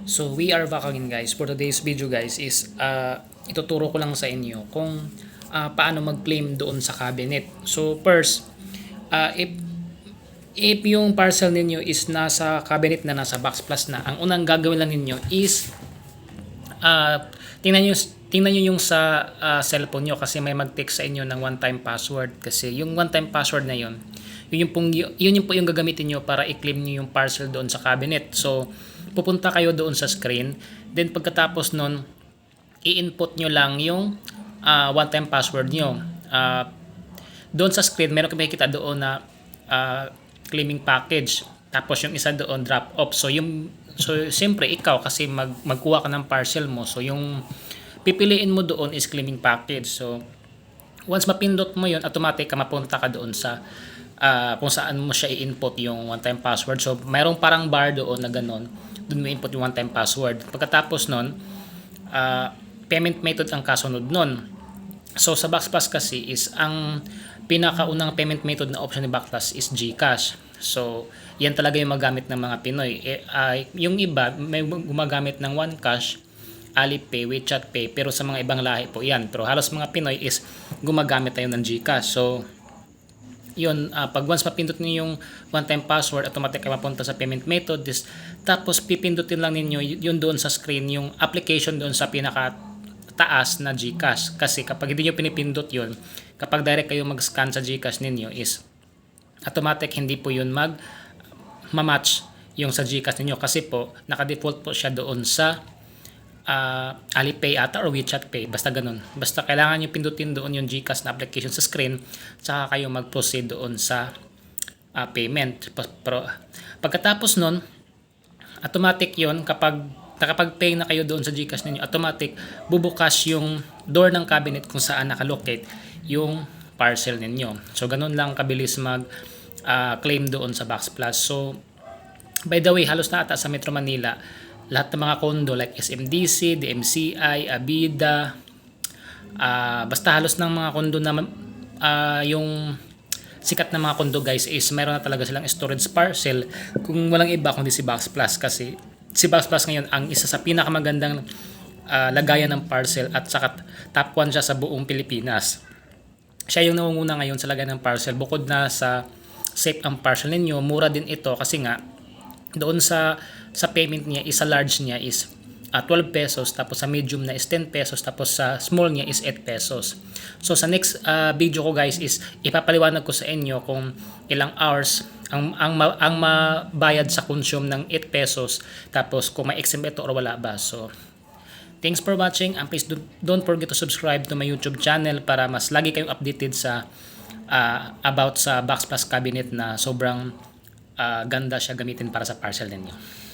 So we are back again guys. For today's video guys is ituturo ko lang sa inyo kung paano mag-claim doon sa cabinet. So first, if yung parcel ninyo is nasa cabinet na, nasa box plus na, ang unang gagawin lang ninyo is tingnan nyo yung sa cellphone nyo kasi may mag-text sa inyo ng one-time password. Kasi yung one-time password na yun, yun yung po yung gagamitin nyo para i-claim nyo yung parcel doon sa cabinet. So pupunta kayo doon sa screen, then pagkatapos nun i-input nyo lang yung one-time password nyo. Doon sa screen meron kayo makikita doon na claiming package, tapos yung isa doon drop off. So siyempre ikaw kasi magkuha ka ng parcel mo, so yung pipiliin mo doon is claiming package. So once mapindot mo yun, automatic ka mapunta ka doon sa kung saan mo siya i-input yung one-time password. So mayroong parang bar doon na ganon, doon mo input yung one-time password. Pagkatapos nun, payment method ang kasunod nun. So sa BacksPlus kasi is ang pinakaunang payment method na option ni BacksPlus is GCash. So yan talaga yung magamit ng mga Pinoy. Yung iba may gumagamit ng OneCash, Alipay, WeChat Pay, pero sa mga ibang lahi po yan. Pero halos mga Pinoy is gumagamit tayo ng GCash. So yun, pag once mapindot niyo yung one-time password, automatic kayo mapunta sa payment method. Tapos pipindutin lang ninyo yun doon sa screen, yung application doon sa pinaka taas na GCash. Kasi kapag hindi nyo pinipindot yun, kapag direct kayo mag-scan sa GCash ninyo is automatic hindi po yun match yung sa GCash ninyo, kasi po naka-default po siya doon sa Alipay ata or WeChat Pay, basta ganun. Basta kailangan nyo pindutin doon yung GCash na application sa screen, saka kayo mag-proceed doon sa payment. Pero pagkatapos nun, automatic yon, kapag nakapag-pay na kayo doon sa GCash ninyo, automatic bubukas yung door ng cabinet kung saan nakalocate yung parcel ninyo. So ganun lang kabilis claim doon sa BacksPlus. So by the way, halos na ata sa Metro Manila lahat ng mga condo like SMDC, DMCI, Abida, basta halos ng mga condo na yung sikat na mga condo guys is meron na talaga silang storage parcel, kung walang iba kundi si BacksPlus. Kasi si BacksPlus ngayon ang isa sa pinakamagandang lagayan ng parcel, at saka top 1 siya sa buong Pilipinas. Siya yung nangunguna ngayon sa lagayan ng parcel. Bukod na sa safe ang parcel ninyo, mura din ito kasi nga doon sa payment niya is sa large niya is 12 pesos, tapos sa medium na is 10 pesos, tapos sa small niya is 8 pesos. So sa next video ko guys is ipapaliwanag ko sa inyo kung ilang hours ang mabayad sa consume ng 8 pesos, tapos kung may exempt ito or wala ba. So thanks for watching, and please don't forget to subscribe to my YouTube channel para mas lagi kayong updated sa about sa BacksPlus cabinet na sobrang ganda siya gamitin para sa parcel ninyo.